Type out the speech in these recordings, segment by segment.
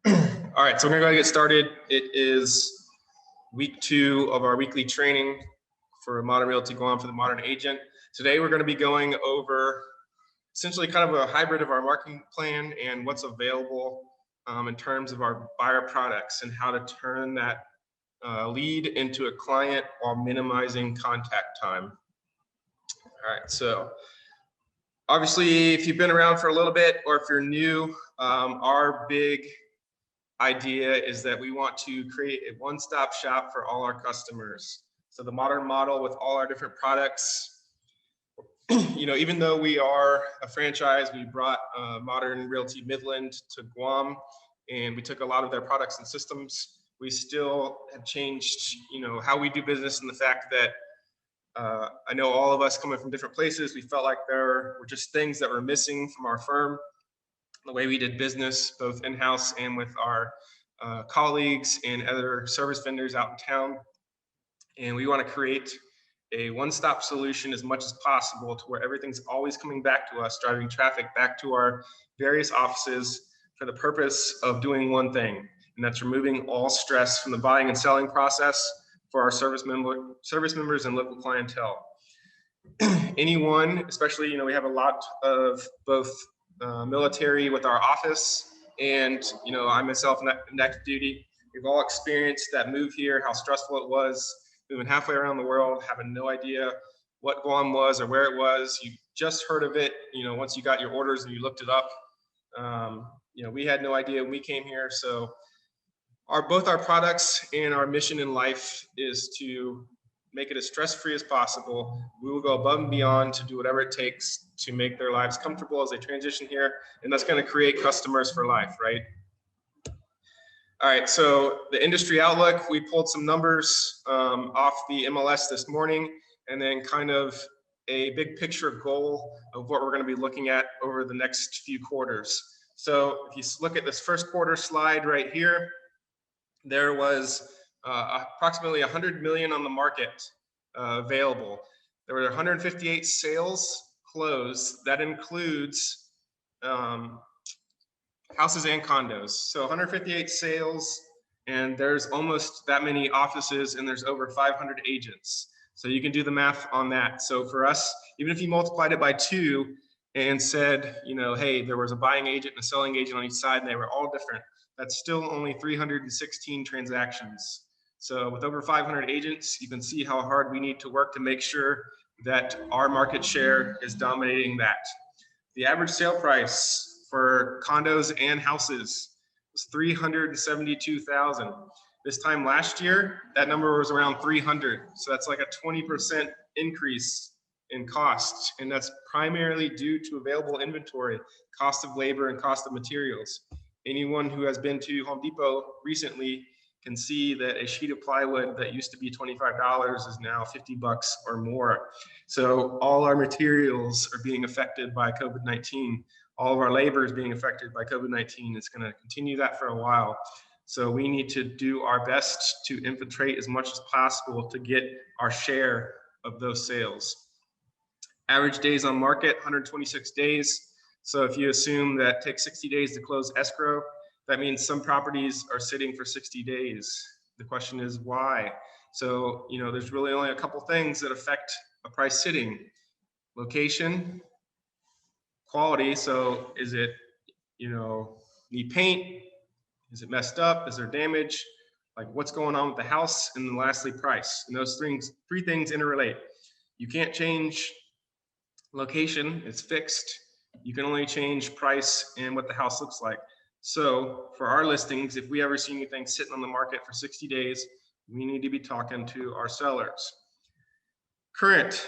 All right, so we're gonna go ahead and get started. It is week 2 of our weekly training for Modern Realty Guam for the Modern Agent. Today we're gonna be going over essentially kind of a hybrid of our marketing plan and what's available in terms of our buyer products and how to turn that lead into a client while minimizing contact time. All right, so obviously if you've been around for a little bit or if you're new, our big idea is that we want to create a one-stop shop for all our customers. So the modern model with all our different products, even though we are a franchise, we brought Modern Realty Midland to Guam and we took a lot of their products and systems. We still have changed, how we do business, and the fact that I know all of us coming from different places, we felt like there were just things that were missing from our firm, the way we did business, both in-house and with our colleagues and other service vendors out in town. And we want to create a one-stop solution as much as possible to where everything's always coming back to us, driving traffic back to our various offices for the purpose of doing one thing, and that's removing all stress from the buying and selling process for our service members and local clientele. Anyone, especially, we have a lot of both military with our office, and I myself in active duty. We've all experienced that move here, how stressful it was, moving halfway around the world, having no idea what Guam was or where it was. You just heard of it, once you got your orders and you looked it up. We had no idea when we came here. So both our products and our mission in life is to make it as stress-free as possible. We will go above and beyond to do whatever it takes to make their lives comfortable as they transition here, and that's going to create customers for life, right? All right, so the industry outlook, we pulled some numbers off the MLS this morning, and then kind of a big picture goal of what we're going to be looking at over the next few quarters. So if you look at this first quarter slide right here, there was approximately 100 million on the market available. There were 158 sales closed. That includes houses and condos. So 158 sales, and there's almost that many offices, and there's over 500 agents. So you can do the math on that. So for us, even if you multiplied it by 2 and said, hey, there was a buying agent and a selling agent on each side, and they were all different, that's still only 316 transactions. So with over 500 agents, you can see how hard we need to work to make sure that our market share is dominating that. The average sale price for condos and houses was $372,000. This time last year, that number was around 300. So that's like a 20% increase in cost. And that's primarily due to available inventory, cost of labor, and cost of materials. Anyone who has been to Home Depot recently can see that a sheet of plywood that used to be $25 is now $50 or more. So all our materials are being affected by COVID-19. All of our labor is being affected by COVID-19. It's going to continue that for a while. So we need to do our best to infiltrate as much as possible to get our share of those sales. Average days on market, 126 days. So if you assume that it takes 60 days to close escrow, that means some properties are sitting for 60 days. The question is why? So, there's really only a couple things that affect a price sitting. Location, quality. So is it, need paint? Is it messed up? Is there damage? Like what's going on with the house? And then lastly, price. And those three things interrelate. You can't change location, it's fixed. You can only change price and what the house looks like. So for our listings, if we ever see anything sitting on the market for 60 days, we need to be talking to our sellers. Current,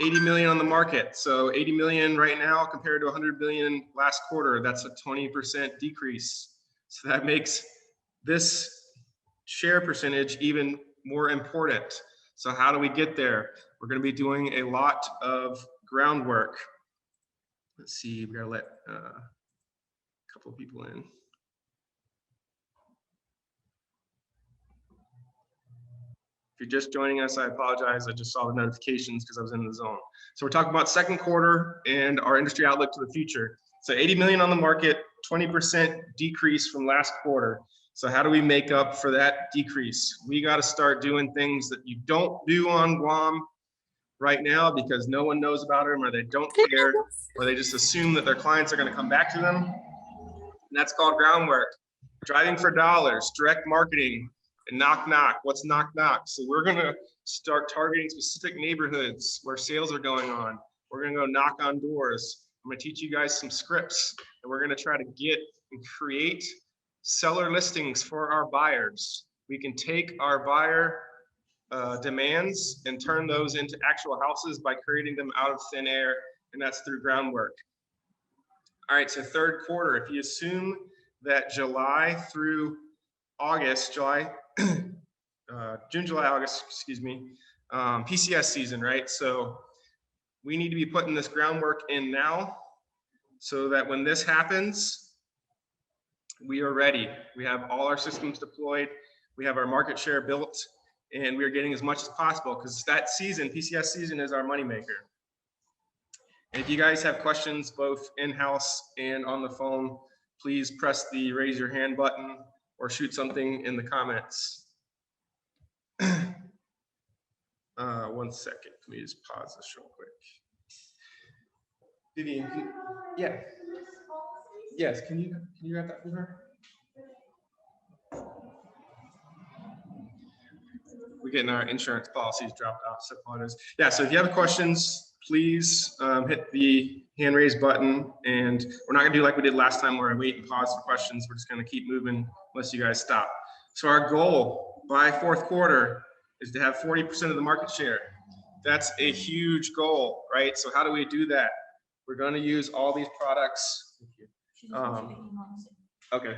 80 million on the market. So 80 million right now compared to 100 billion last quarter, that's a 20% decrease. So that makes this share percentage even more important. So how do we get there? We're going to be doing a lot of groundwork. Let's see, we gotta let a couple of people in. If you're just joining us, I apologize. I just saw the notifications because I was in the zone. So we're talking about second quarter and our industry outlook to the future. So 80 million on the market, 20% decrease from last quarter. So how do we make up for that decrease? We got to start doing things that you don't do on Guam right now because no one knows about them, or they don't care, or they just assume that their clients are going to come back to them. And that's called groundwork. Driving for dollars, direct marketing, and knock knock. What's knock knock? So we're going to start targeting specific neighborhoods where sales are going on. We're going to go knock on doors. I'm going to teach you guys some scripts, and we're going to try to get and create seller listings for our buyers. We can take our buyer demands and turn those into actual houses by creating them out of thin air, and that's through groundwork. All right, so third quarter, if you assume that July through August, June, July, August, excuse me, PCS season, right? So we need to be putting this groundwork in now so that when this happens, we are ready. We have all our systems deployed. We have our market share built, and we are getting as much as possible because that season, PCS season, is our moneymaker. And if you guys have questions, both in-house and on the phone, please press the raise your hand button or shoot something in the comments. 1 second, let me just pause this real quick. Vivian, yeah. Yes, can you grab that from her? We're getting our insurance policies dropped off. So yeah, so if you have questions, please hit the hand raise button, and we're not gonna do like we did last time where I wait and pause for questions. We're just gonna keep moving unless you guys stop. So our goal by fourth quarter is to have 40% of the market share. That's a huge goal, right? So how do we do that? We're gonna use all these products. Okay.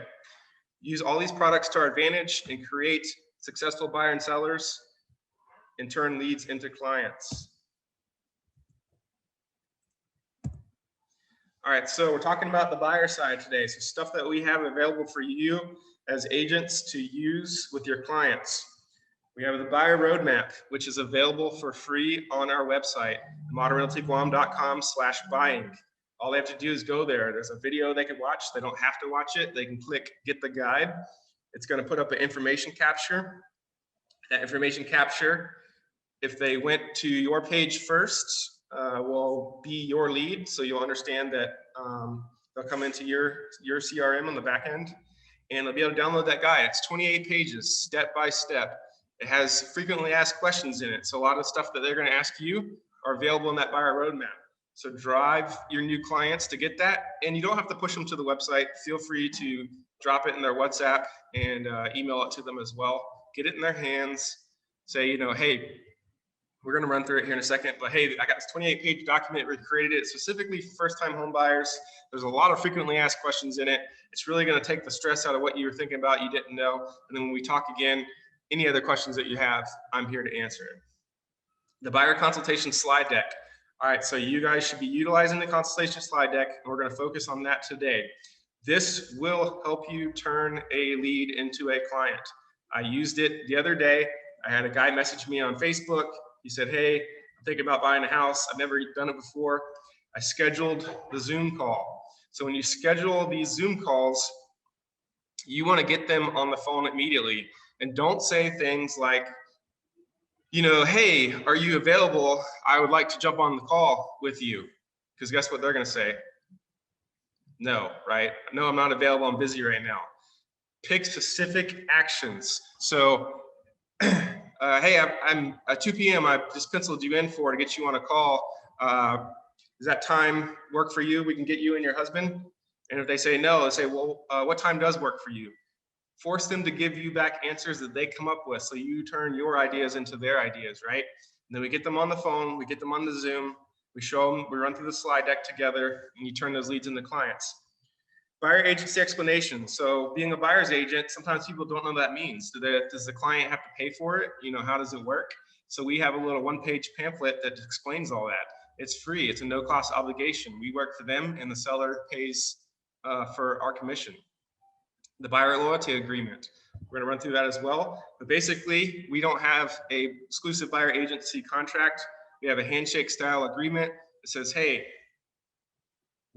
Use all these products to our advantage and create successful buyer and sellers and turn leads into clients. All right, so we're talking about the buyer side today. So stuff that we have available for you as agents to use with your clients. We have the buyer roadmap, which is available for free on our website, modernrealtyguam.com/buying. All they have to do is go there. There's a video they can watch. They don't have to watch it. They can click get the guide. It's going to put up an information capture. That information capture, if they went to your page first, will be your lead. So you'll understand that they'll come into your CRM on the back end, and they'll be able to download that guide. It's 28 pages, step by step. It has frequently asked questions in it. So a lot of stuff that they're going to ask you are available in that buyer roadmap. So drive your new clients to get that, and you don't have to push them to the website. Feel free to drop it in their WhatsApp and email it to them as well. Get it in their hands. Say, you know, hey, we're going to run through it here in a second, but hey, I got this 28-page document. We created it specifically for first-time home buyers. There's a lot of frequently asked questions in it. It's really going to take the stress out of what you were thinking about you didn't know. And then when we talk again, any other questions that you have, I'm here to answer it. The buyer consultation slide deck. All right, so you guys should be utilizing the consultation slide deck, and we're going to focus on that today. This will help you turn a lead into a client. I used it the other day. I had a guy message me on Facebook. He said, hey, I'm thinking about buying a house. I've never done it before. I scheduled the Zoom call. So when you schedule these Zoom calls, you want to get them on the phone immediately. And don't say things like, you know, hey, are you available? I would like to jump on the call with you. Because guess what they're going to say? No, right? No, I'm not available. I'm busy right now. Pick specific actions. So, hey, I'm at 2 p.m. I just penciled you in to get you on a call. Does that time work for you? We can get you and your husband. And if they say no, they say, well, what time does work for you? Force them to give you back answers that they come up with. So you turn your ideas into their ideas, right? And then we get them on the phone, we get them on the Zoom, we show them, we run through the slide deck together, and you turn those leads into clients. Buyer agency explanation. So being a buyer's agent, sometimes people don't know what that means. Does the client have to pay for it? You know, how does it work? So we have a little one-page pamphlet that explains all that. It's free, it's a no-cost obligation. We work for them, and the seller pays for our commission. The buyer loyalty agreement. We're gonna run through that as well. But basically, we don't have a exclusive buyer agency contract. We have a handshake style agreement that says, hey,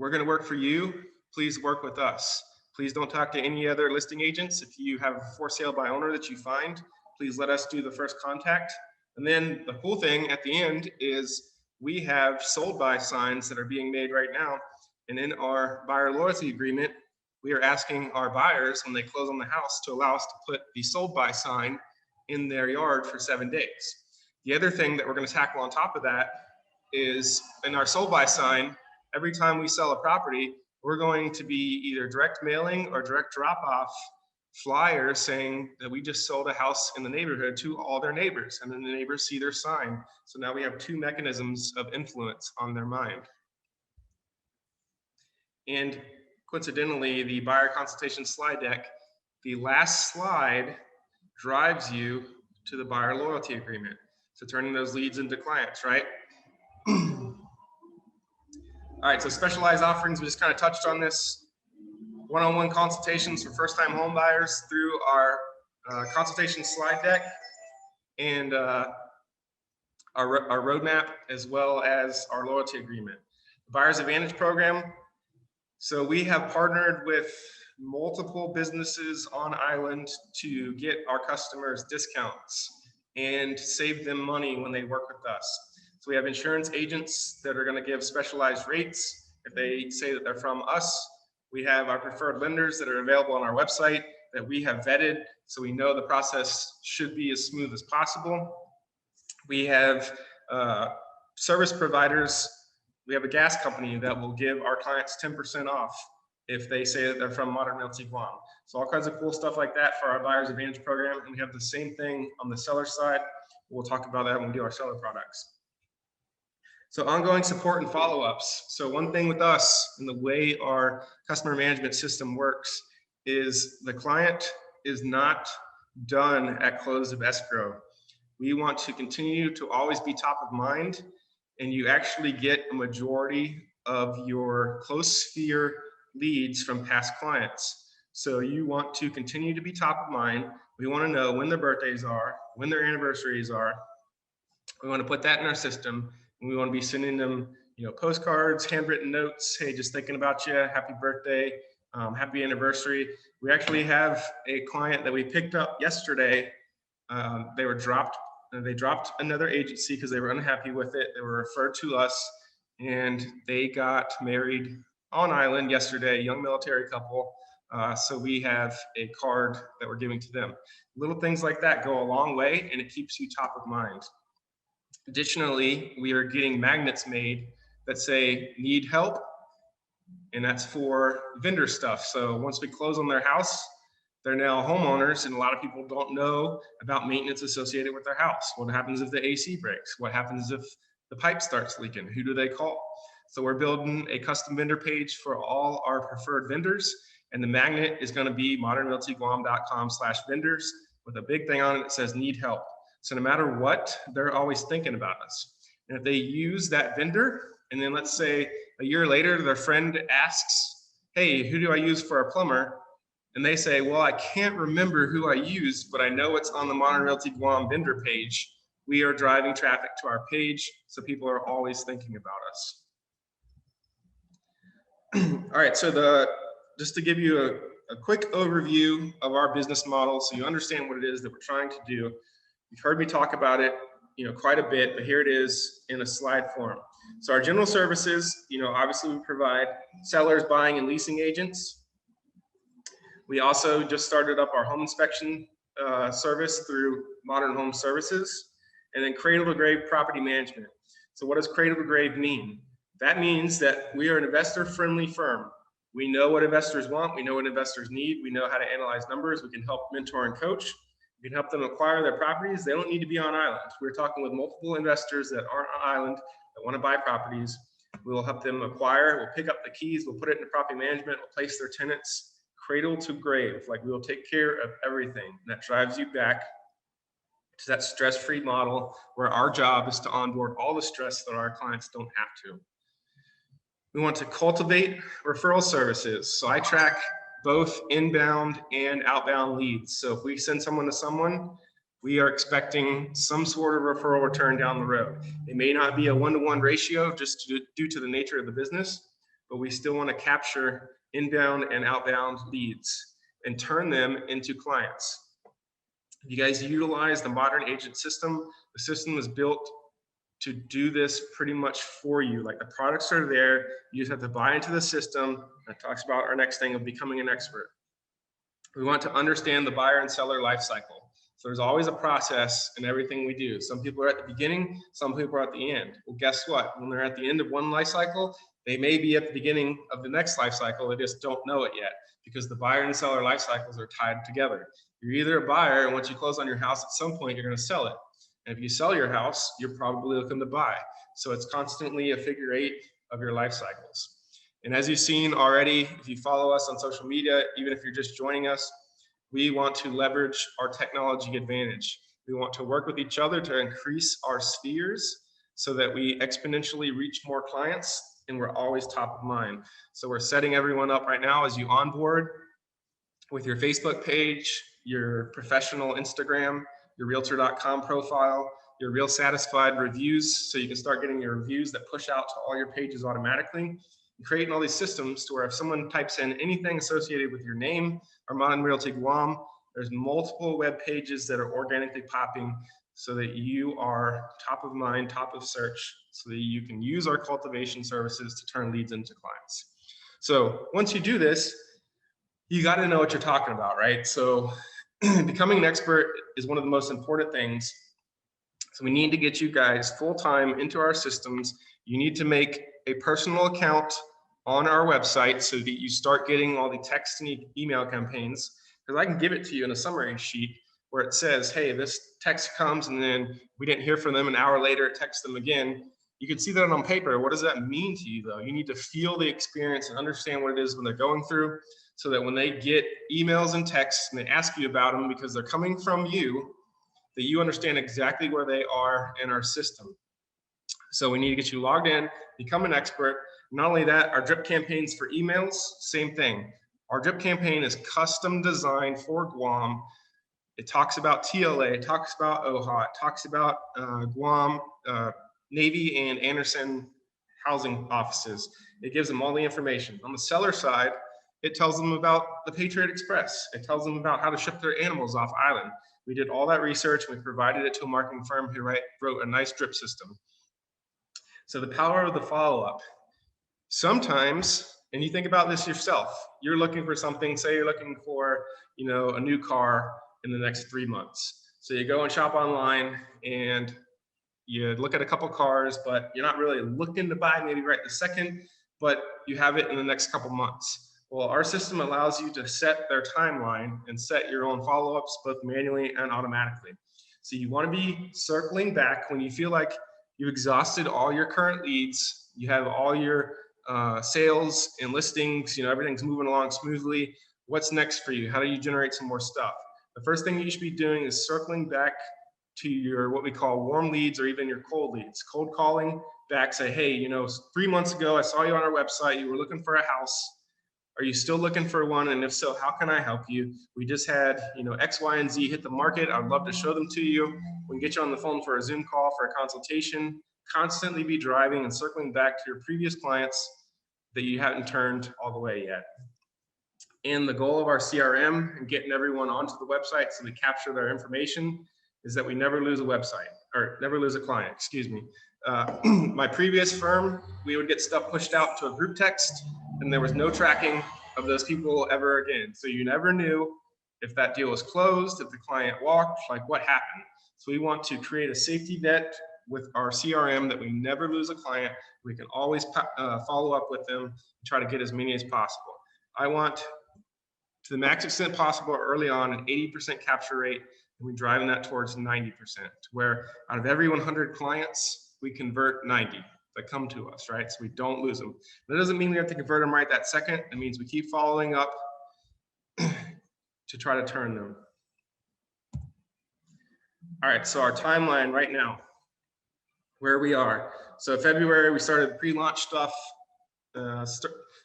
We're going to work for you. Please work with us. Please don't talk to any other listing agents. If you have a for sale by owner that you find, please let us do the first contact. And then the cool thing at the end is we have sold by signs that are being made right now. And in our buyer loyalty agreement, we are asking our buyers when they close on the house to allow us to put the sold by sign in their yard for 7 days. The other thing that we're going to tackle on top of that is in our sold by sign, every time we sell a property, we're going to be either direct mailing or direct drop off flyers saying that we just sold a house in the neighborhood to all their neighbors, and then the neighbors see their sign. So now we have 2 mechanisms of influence on their mind. And coincidentally, the buyer consultation slide deck, the last slide drives you to the buyer loyalty agreement. So turning those leads into clients, right? All right, so specialized offerings, we just kind of touched on this. One-on-one consultations for first-time home buyers through our consultation slide deck and our roadmap, as well as our loyalty agreement. The Buyer's Advantage program. So we have partnered with multiple businesses on island to get our customers discounts and save them money when they work with us. So we have insurance agents that are going to give specialized rates if they say that they're from us. We have our preferred lenders that are available on our website that we have vetted, so we know the process should be as smooth as possible. We have service providers. We have a gas company that will give our clients 10% off if they say that they're from Modern Realty Guam. So all kinds of cool stuff like that for our Buyer's Advantage program. And we have the same thing on the seller side. We'll talk about that when we do our seller products. So ongoing support and follow-ups. So one thing with us and the way our customer management system works is the client is not done at close of escrow. We want to continue to always be top of mind, and you actually get a majority of your close sphere leads from past clients. So you want to continue to be top of mind. We want to know when their birthdays are, when their anniversaries are. We want to put that in our system. And we want to be sending them, postcards, handwritten notes. Hey, just thinking about you. Happy birthday. Happy anniversary. We actually have a client that we picked up yesterday. They dropped another agency because they were unhappy with it. They were referred to us, and they got married on island yesterday, young military couple. So we have a card that we're giving to them. Little things like that go a long way, and it keeps you top of mind. Additionally, we are getting magnets made that say need help, and that's for vendor stuff. So once we close on their house, they're now homeowners, and a lot of people don't know about maintenance associated with their house. What happens if the AC breaks? What happens if the pipe starts leaking? Who do they call? So we're building a custom vendor page for all our preferred vendors, and the magnet is going to be modernrealtyguam.com/vendors with a big thing on it that says need help. So no matter what, they're always thinking about us. And if they use that vendor, and then let's say a year later, their friend asks, hey, who do I use for a plumber? And they say, well, I can't remember who I used, but I know it's on the Modern Realty Guam vendor page. We are driving traffic to our page, so people are always thinking about us. All right, so just to give you a quick overview of our business model so you understand what it is that we're trying to do. You've heard me talk about it, quite a bit, but here it is in a slide form. So our general services, obviously we provide sellers, buying, and leasing agents. We also just started up our home inspection service through Modern Home Services, and then cradle to grave property management. So what does cradle to grave mean? That means that we are an investor-friendly firm. We know what investors want. We know what investors need. We know how to analyze numbers. We can help mentor and coach. We can help them acquire their properties. They don't need to be on island. We're talking with multiple investors that aren't on island that want to buy properties. We will help them acquire. We'll pick up the keys. We'll put it into property management. We'll place their tenants cradle to grave. Like, we will take care of everything. And that drives you back to that stress-free model where our job is to onboard all the stress that our clients don't have to. We want to cultivate referral services. So I track both inbound and outbound leads. So if we send someone to someone, we are expecting some sort of referral return down the road. It may not be a 1-to-1 ratio just due to the nature of the business, but we still want to capture inbound and outbound leads and turn them into clients. If you guys utilize the Modern Agent system, the system is built to do this pretty much for you. Like the products are there, you just have to buy into the system. That talks about our next thing of becoming an expert. We want to understand the buyer and seller life cycle. So there's always a process in everything we do. Some people are at the beginning, some people are at the end. Well, guess what? When they're at the end of one life cycle, they may be at the beginning of the next life cycle. They just don't know it yet because the buyer and seller life cycles are tied together. You're either a buyer, and once you close on your house, at some point, you're going to sell it. And if you sell your house, you're probably looking to buy. So it's constantly a figure eight of your life cycles. And as you've seen already, if you follow us on social media, even if you're just joining us, we want to leverage our technology advantage. We want to work with each other to increase our spheres so that we exponentially reach more clients and we're always top of mind. So we're setting everyone up right now as you onboard with your Facebook page, your professional Instagram, your Realtor.com profile, your Real Satisfied reviews, so you can start getting your reviews that push out to all your pages automatically. And creating all these systems to where if someone types in anything associated with your name or Modern Realty Guam, there's multiple web pages that are organically popping so that you are top of mind, top of search, so that you can use our cultivation services to turn leads into clients. So once you do this, you got to know what you're talking about, right? So becoming an expert is one of the most important things. So we need to get you guys full-time into our systems. You need to make a personal account on our website so that you start getting all the text and email campaigns, because I can give it to you in a summary sheet where it says, hey, this text comes and then we didn't hear from them, an hour later it texts them again. You can see that on paper. What does that mean to you though? You need to feel the experience and understand what it is when they're going through, so that when they get emails and texts and they ask you about them because they're coming from you, that you understand exactly where they are in our system. So we need to get you logged in, become an expert. Not only that, our drip campaigns for emails, same thing. Our drip campaign is custom designed for Guam. It talks about TLA, it talks about OHA, it talks about Guam, Navy and Anderson housing offices. It gives them all the information. On the seller side, it tells them about the Patriot Express. It tells them about how to ship their animals off island. We did all that research and we provided it to a marketing firm who wrote a nice drip system. So the power of the follow-up. Sometimes, and you think about this yourself, you're looking for something, say you're looking for, a new car in the next 3 months. So you go and shop online and you look at a couple cars, but you're not really looking to buy maybe right this second, but you have it in the next couple months. Well, our system allows you to set their timeline and set your own follow-ups both manually and automatically. So you want to be circling back when you feel like you've exhausted all your current leads, you have all your sales and listings, everything's moving along smoothly. What's next for you? How do you generate some more stuff? The first thing you should be doing is circling back to your what we call warm leads or even your cold leads. Cold calling back, say, hey, 3 months ago, I saw you on our website, you were looking for a house. Are you still looking for one? And if so, how can I help you? We just had, X, Y, and Z hit the market. I'd love to show them to you. We can get you on the phone for a Zoom call for a consultation. Constantly be driving and circling back to your previous clients that you haven't turned all the way yet. And the goal of our CRM and getting everyone onto the website so we capture their information is that we never lose a website or never lose a client, excuse me. My previous firm, we would get stuff pushed out to a group text and there was no tracking of those people ever again. So you never knew if that deal was closed, if the client walked, like what happened. So we want to create a safety net with our CRM that we never lose a client. We can always follow up with them and try to get as many as possible. I want to the max extent possible early on an 80% capture rate, and we're driving that towards 90%, where out of every 100 clients, we convert 90 that come to us, right? So we don't lose them. That doesn't mean we have to convert them right that second. It means we keep following up to try to turn them. All right, so our timeline right now, where we are. So February, we started pre-launch stuff,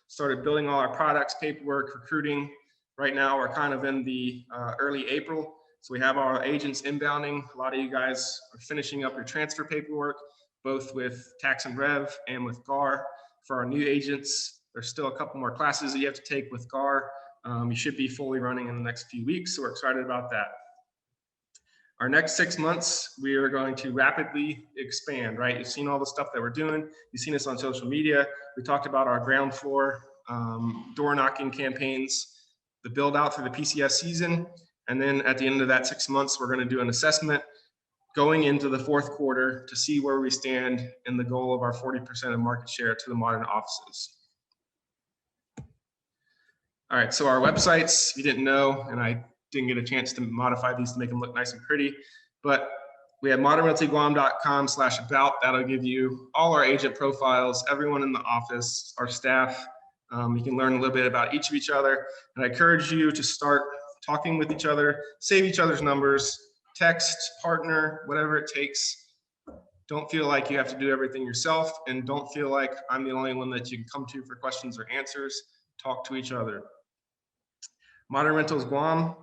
started building all our products, paperwork, recruiting. Right now, we're kind of in the early April. So we have our agents inbounding. A lot of you guys are finishing up your transfer paperwork, both with Tax and Rev and with GAR. For our new agents, There's still a couple more classes that you have to take with GAR. You should be fully running in the next few weeks, so we're excited about that. Our next 6 months, we are going to rapidly expand, right? You've seen all the stuff that we're doing. You've seen us on social media. We talked about our ground floor door knocking campaigns, the build out through the PCS season. And then at the end of that 6 months, we're going to do an assessment going into the fourth quarter to see where we stand in the goal of our 40% of market share to the modern offices. All right, so our websites, if you didn't know, and I didn't get a chance to modify these to make them look nice and pretty, but we have modernrealtyguam.com/about. That'll give you all our agent profiles, everyone in the office, our staff. You can learn a little bit about each other. And I encourage you to start talking with each other, save each other's numbers, text, partner, whatever it takes. Don't feel like you have to do everything yourself, and don't feel like I'm the only one that you can come to for questions or answers. Talk to each other. Modern Rentals Guam,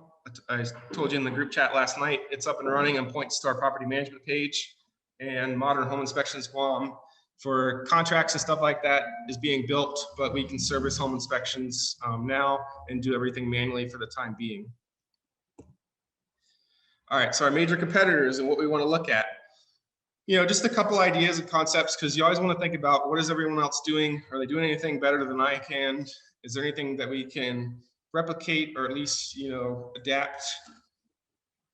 I told you in the group chat last night, it's up and running and points to our property management page. And Modern Home Inspections Guam, for contracts and stuff like that, is being built, but we can service home inspections now and do everything manually for the time being. All right, so our major competitors and what we want to look at. You know, just a couple ideas and concepts, because you always want to think about what is everyone else doing? Are they doing anything better than I can? Is there anything that we can replicate or at least, you know, adapt?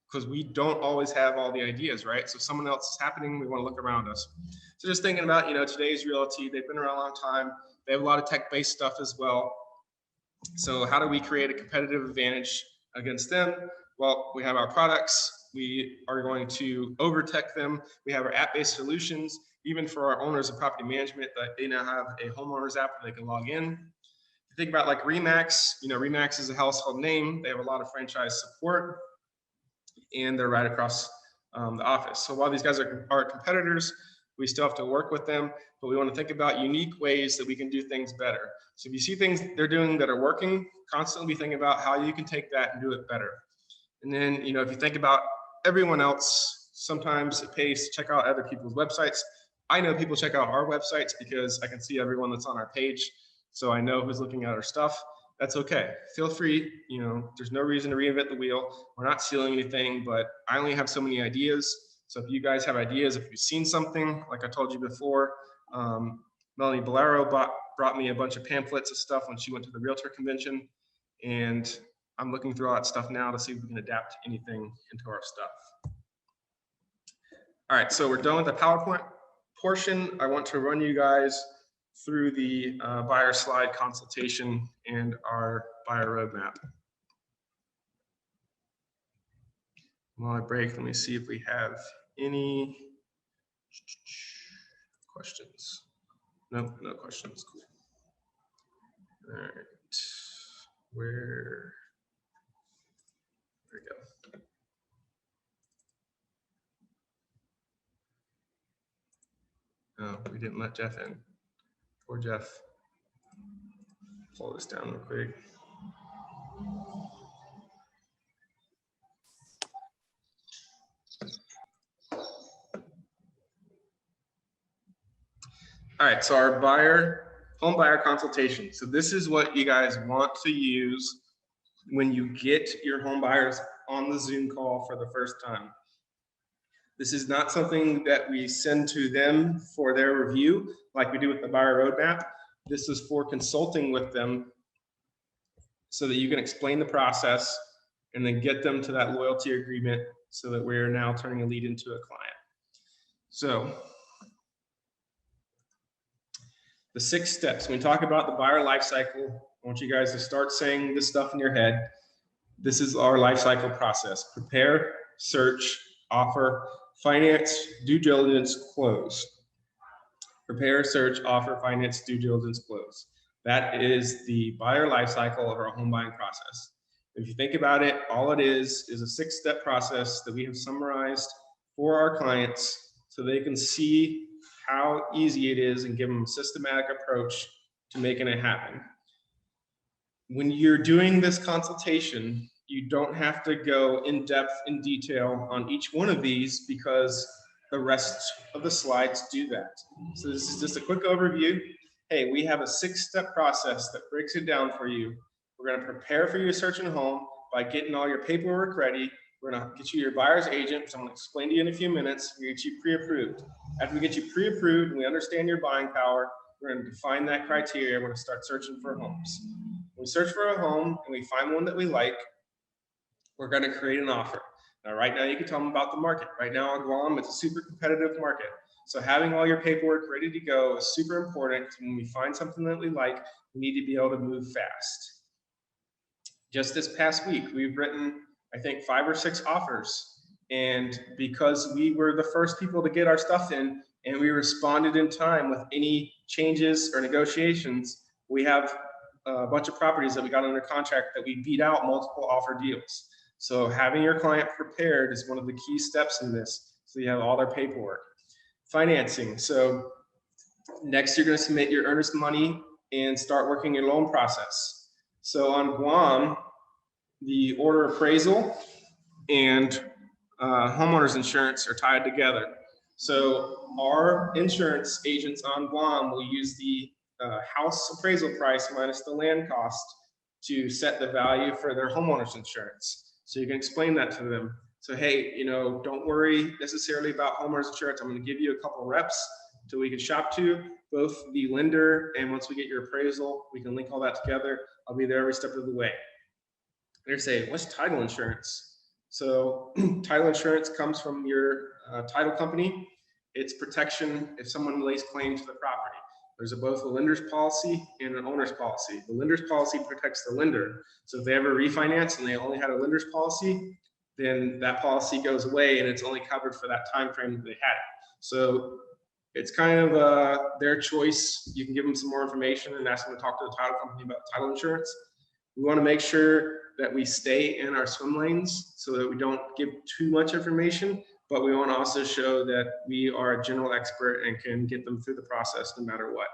Because we don't always have all the ideas, right? So if someone else is happening, we want to look around us. So just thinking about, you know, today's Realty, they've been around a long time. They have a lot of tech-based stuff as well. So how do we create a competitive advantage against them? Well, we have our products. We are going to over-tech them. We have our app-based solutions, even for our owners of property management, that they now have a homeowners app where they can log in. Think about like Remax. You know, Remax is a household name. They have a lot of franchise support, and they're right across the office. So while these guys are our competitors, we still have to work with them, but we want to think about unique ways that we can do things better. So if you see things they're doing that are working, constantly think about how you can take that and do it better. And then, you know, if you think about everyone else, sometimes it pays to check out other people's websites. I know people check out our websites because I can see everyone that's on our page. So I know who's looking at our stuff. That's okay. Feel free, you know, there's no reason to reinvent the wheel. We're not stealing anything, but I only have so many ideas. So if you guys have ideas, if you've seen something, like I told you before, Melanie Bolero brought me a bunch of pamphlets of stuff when she went to the Realtor convention. And I'm looking through all that stuff now to see if we can adapt anything into our stuff. All right, so we're done with the PowerPoint portion. I want to run you guys through the buyer slide consultation and our buyer roadmap. While I break, let me see if we have any questions. No, no questions. Cool. All right, there we go. Oh, we didn't let Jeff in. Poor Jeff. Pull this down real quick. All right, so our home buyer consultation. So this is what you guys want to use when you get your home buyers on the Zoom call for the first time. This is not something that we send to them for their review like we do with the buyer roadmap. This is for consulting with them so that you can explain the process and then get them to that loyalty agreement so that we're now turning a lead into a client. So the 6 steps, when we talk about the buyer life cycle, I want you guys to start saying this stuff in your head. This is our life cycle process: prepare, search, offer, finance, due diligence, close. Prepare, search, offer, finance, due diligence, close. That is the buyer life cycle of our home buying process. If you think about it, all it is a 6-step process that we have summarized for our clients so they can see how easy it is and give them a systematic approach to making it happen. When you're doing this consultation, you don't have to go in depth in detail on each one of these because the rest of the slides do that. So this is just a quick overview. hey, we have a 6-step process that breaks it down for you. We're going to prepare for your search and home by getting all your paperwork ready. We're going to get you your buyer's agent, which I'm going to explain to you in a few minutes. We get you pre-approved. After we get you pre-approved and we understand your buying power, we're going to define that criteria. We're going to start searching for homes. When we search for a home and we find one that we like, we're going to create an offer. Now, right now, you can tell them about the market. Right now in Guam, it's a super competitive market. So having all your paperwork ready to go is super important. When we find something that we like, we need to be able to move fast. Just this past week, we've written, I think, 5 or 6 offers. And because we were the first people to get our stuff in and we responded in time with any changes or negotiations, we have a bunch of properties that we got under contract that we beat out multiple offer deals. So having your client prepared is one of the key steps in this. So you have all their paperwork. Financing. So next you're going to submit your earnest money and start working your loan process. So on Guam, the order appraisal and homeowners insurance are tied together. So our insurance agents on Guam will use the house appraisal price minus the land cost to set the value for their homeowners insurance. So you can explain that to them. So, hey, you know, don't worry necessarily about homeowners insurance. I'm going to give you a couple reps so we can shop to both the lender, and once we get your appraisal, we can link all that together. I'll be there every step of the way. They're saying, what's title insurance? So title insurance comes from your title company. It's protection if someone lays claim to the property. There's both a lender's policy and an owner's policy. The lender's policy protects the lender. So if they ever refinance and they only had a lender's policy, then that policy goes away and it's only covered for that time frame that they had it. So it's kind of their choice. You can give them some more information and ask them to talk to the title company about title insurance. We want to make sure that we stay in our swim lanes so that we don't give too much information, but we want to also show that we are a general expert and can get them through the process no matter what.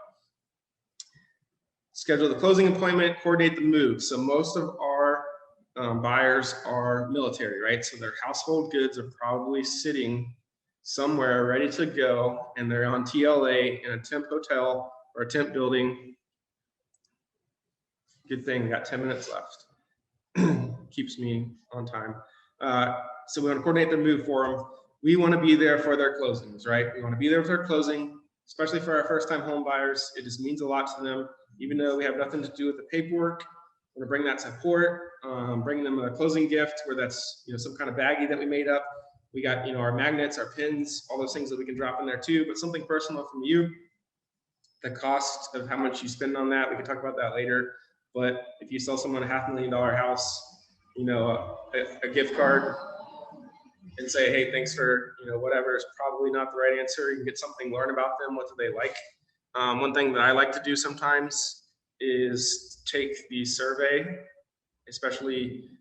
Schedule the closing appointment, coordinate the move. So most of our buyers are military, right? So their household goods are probably sitting somewhere ready to go, and they're on TLA in a temp hotel or a temp building. Good thing, got 10 minutes left. Keeps me on time. So we want to coordinate the move for them. We want to be there for their closings, right? We want to be there for their closing, especially for our first-time home buyers. It just means a lot to them, even though we have nothing to do with the paperwork. We're going to bring that support, bring them a closing gift, where that's, you know, some kind of baggie that we made up. We got, you know, our magnets, our pins, all those things that we can drop in there too, but something personal from you. The cost of how much you spend on that, we can talk about that later. But if you sell someone a $500,000 house, you know, a gift card and say, hey, thanks for, you know, whatever, is probably not the right answer. You can get something, learn about them, what do they like. One thing that I like to do sometimes is take the survey, especially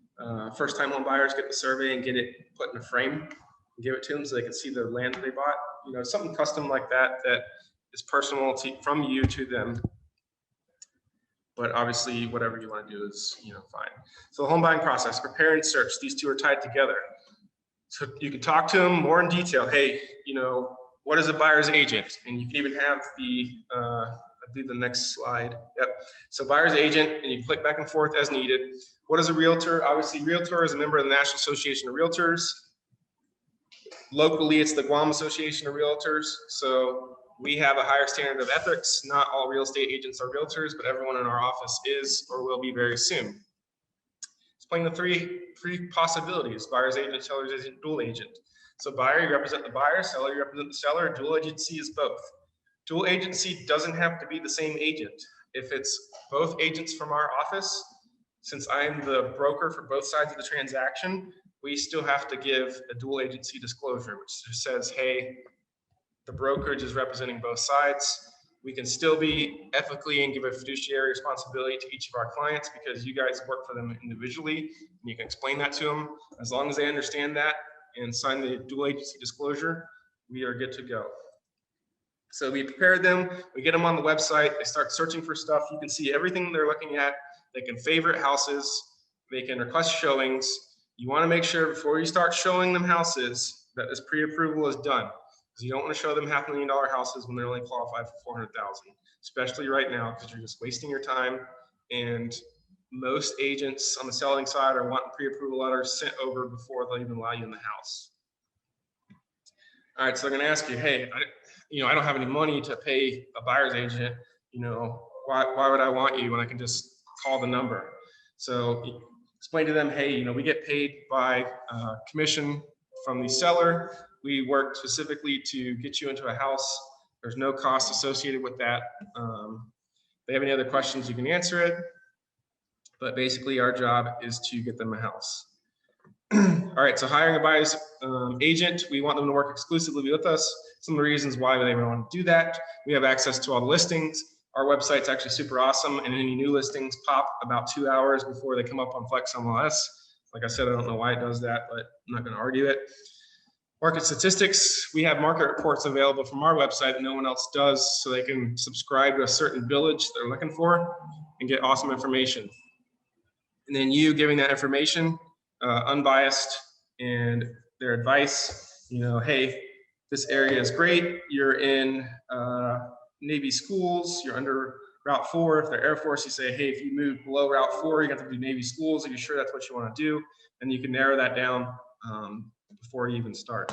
first-time home buyers, get the survey and get it put in a frame and give it to them so they can see the land that they bought. You know, something custom like that that is personal from you to them. But obviously, whatever you want to do is, you know, fine. So the home buying process, prepare and search. These two are tied together. So you can talk to them more in detail. Hey, you know, what is a buyer's agent? And you can even have the, I believe the next slide. Yep. So buyer's agent, and you click back and forth as needed. What is a realtor? Obviously, Realtor is a member of the National Association of Realtors. Locally, it's the Guam Association of Realtors. So we have a higher standard of ethics. Not all real estate agents are realtors, but everyone in our office is or will be very soon. Explain the three possibilities: buyer's agent, seller's agent, dual agent. So buyer, you represent the buyer; seller, you represent the seller. Dual agency is both. Dual agency doesn't have to be the same agent. If it's both agents from our office, since I'm the broker for both sides of the transaction, we still have to give a dual agency disclosure, which just says, hey, the brokerage is representing both sides. We can still be ethically and give a fiduciary responsibility to each of our clients because you guys work for them individually, and you can explain that to them. As long as they understand that and sign the dual agency disclosure, we are good to go. So we prepare them, we get them on the website, they start searching for stuff. You can see everything they're looking at. They can favorite houses, they can request showings. You want to make sure before you start showing them houses that this pre-approval is done. because you don't want to show them $500,000 houses when they're only qualified for 400,000, especially right now, because you're just wasting your time. And most agents on the selling side are wanting pre-approval letters sent over before they'll even allow you in the house. All right, so they're going to ask you, hey, I don't have any money to pay a buyer's agent. Why would I want you when I can just call the number? So explain to them, hey, we get paid by commission from the seller. We work specifically to get you into a house. There's no cost associated with that. If they have any other questions, you can answer it. But basically, our job is to get them a house. All right, so hiring a buyer's agent, we want them to work exclusively with us. Some of the reasons why they want to do that: we have access to all the listings. Our website's actually super awesome, and any new listings pop about 2 hours before they come up on Flex MLS. Like I said, I don't know why it does that, but I'm not going to argue it. Market statistics, we have market reports available from our website that no one else does, so they can subscribe to a certain village they're looking for and get awesome information. And then you giving that information, unbiased, and their advice, hey, this area is great. You're in Navy schools, you're under Route 4. If they're Air Force, you say, hey, if you move below Route 4, you have to do Navy schools. Are you sure that's what you want to do? And you can narrow that down before you even start.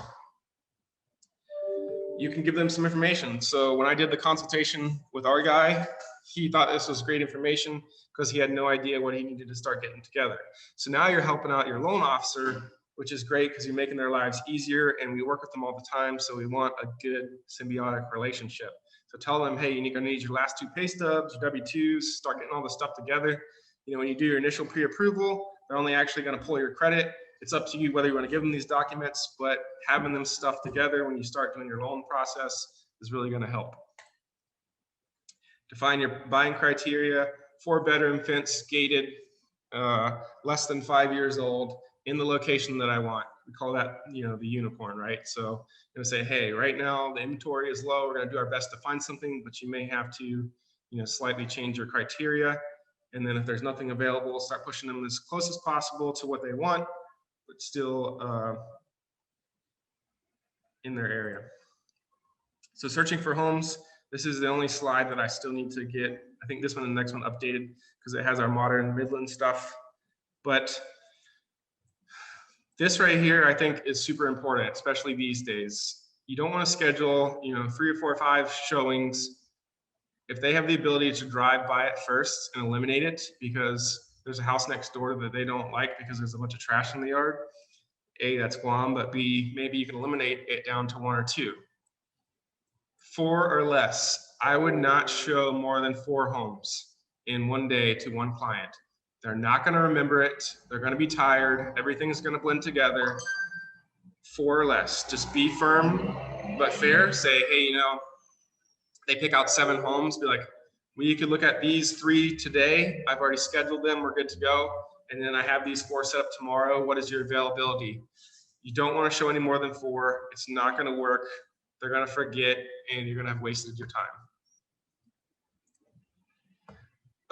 You can give them some information. So when I did the consultation with our guy, he thought this was great information because he had no idea what he needed to start getting together. So now you're helping out your loan officer, which is great because you're making their lives easier, and we work with them all the time. So we want a good symbiotic relationship. So tell them, hey, you're going to need your last 2 pay stubs, your W-2s, start getting all this stuff together. When you do your initial pre-approval, they're only actually going to pull your credit. It's up to you whether you want to give them these documents, but having them stuff together when you start doing your loan process is really going to help. Define your buying criteria: 4-bedroom, fence, gated, less than 5 years old, in the location that I want. We call that, the unicorn, right? So I'm going to say, hey, right now the inventory is low. We're going to do our best to find something, but you may have to, slightly change your criteria. And then if there's nothing available, start pushing them as close as possible to what they want, but still in their area. So searching for homes, this is the only slide that I still need to get, I think this one and the next one, updated because it has our modern Midland stuff. But this right here, I think, is super important, especially these days. You don't want to schedule, 3 or 4 or 5 showings if they have the ability to drive by it first and eliminate it because there's a house next door that they don't like because there's a bunch of trash in the yard. A, that's Guam, but B, maybe you can eliminate it down to 1 or 2. 4 or less. I would not show more than 4 homes in one day to one client. They're not going to remember it. They're going to be tired. Everything's going to blend together. 4 or less. Just be firm but fair. Say, hey, they pick out 7 homes. Be like, well, you could look at these 3 today. I've already scheduled them. We're good to go. And then I have these 4 set up tomorrow. What is your availability? You don't want to show any more than 4. It's not going to work. They're going to forget, and you're going to have wasted your time.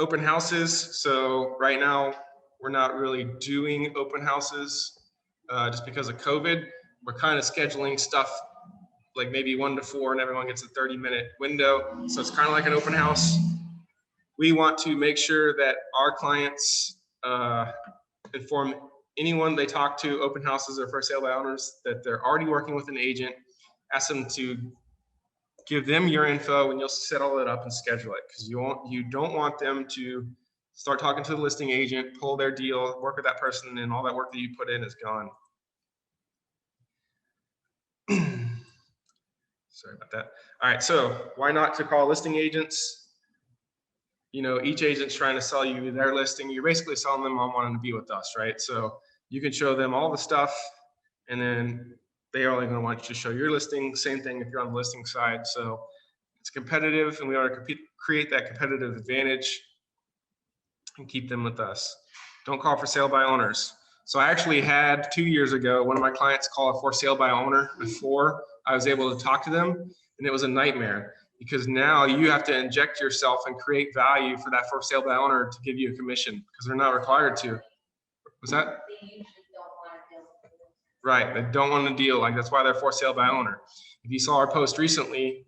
Open houses. So right now, we're not really doing open houses just because of COVID. We're kind of scheduling stuff like maybe 1 to 4, and everyone gets a 30-minute window. So it's kind of like an open house. We want to make sure that our clients inform anyone they talk to, open houses or for sale by owners, that they're already working with an agent. Ask them to give them your info, and you'll set all that up and schedule it, because you don't want them to start talking to the listing agent, pull their deal, work with that person, and all that work that you put in is gone. Sorry about that. All right, so why not to call listing agents? Each agent's trying to sell you their listing. You're basically selling them on wanting to be with us, right? So you can show them all the stuff, and then they are only going to want you to show your listing. Same thing if you're on the listing side. So it's competitive, and we want to create that competitive advantage and keep them with us. Don't call for sale by owners. So I actually had 2 years ago, one of my clients call a for sale by owner before I was able to talk to them, and it was a nightmare because now you have to inject yourself and create value for that for sale by owner to give you a commission because they're not required to. Was that? Right, they don't want to deal. Like, that's why they're for sale by owner. If you saw our post recently,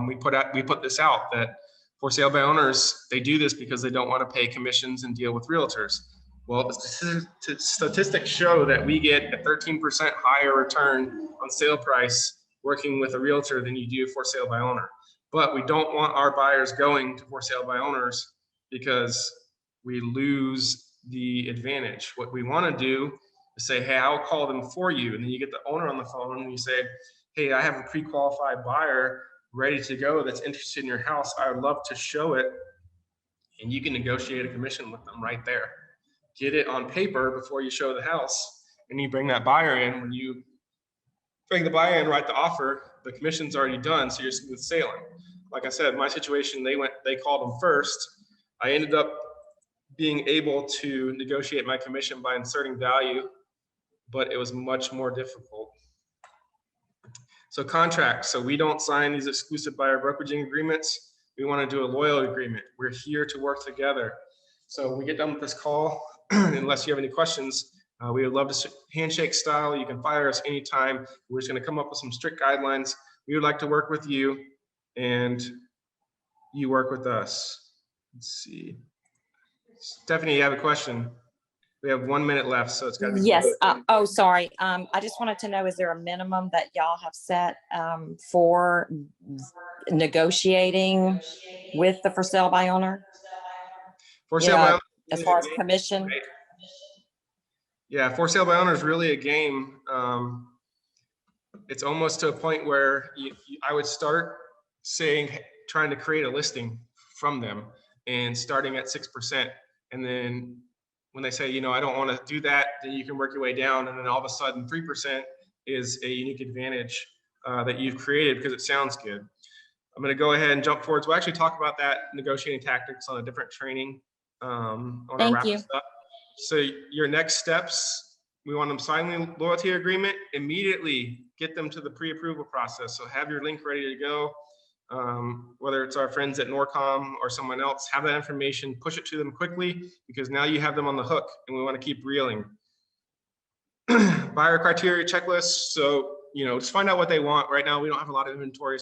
we put this out that for sale by owners, they do this because they don't want to pay commissions and deal with realtors. Well, statistics show that we get a 13% higher return on sale price working with a realtor than you do for sale by owner. But we don't want our buyers going to for sale by owners because we lose the advantage. What we want to do is say, hey, I'll call them for you. And then you get the owner on the phone and you say, hey, I have a pre-qualified buyer ready to go that's interested in your house. I would love to show it. And you can negotiate a commission with them right there. Get it on paper before you show the house. And you bring that buyer in. When you bring the buyer in, write the offer, the commission's already done, so you're smooth sailing. Like I said, my situation, they called them first. I ended up being able to negotiate my commission by inserting value, but it was much more difficult. So contracts, so we don't sign these exclusive buyer brokeraging agreements. We want to do a loyal agreement. We're here to work together. So when we get done with this call, unless you have any questions, we would love to handshake style. You can fire us anytime. We're just going to come up with some strict guidelines. We would like to work with you and you work with us. Let's see. Stephanie, you have a question? We have 1 minute left, so it's got to be. Yes. Oh, sorry. I just wanted to know, is there a minimum that y'all have set for negotiating with the for sale by owner? For sale by owner, as far as commission? Right? Yeah, for sale by owner is really a game. It's almost to a point where I would start saying, trying to create a listing from them and starting at 6%. And then when they say, I don't want to do that, then you can work your way down. And then all of a sudden 3% is a unique advantage that you've created because it sounds good. I'm going to go ahead and jump forward. We'll actually talk about that negotiating tactics on a different training on our wrap up. So your next steps, we want them sign the loyalty agreement, immediately get them to the pre-approval process. So have your link ready to go. Whether it's our friends at Norcom or someone else, have that information, push it to them quickly because now you have them on the hook and we want to keep reeling. Buyer criteria checklist. So, just find out what they want. Right now, we don't have a lot of inventory.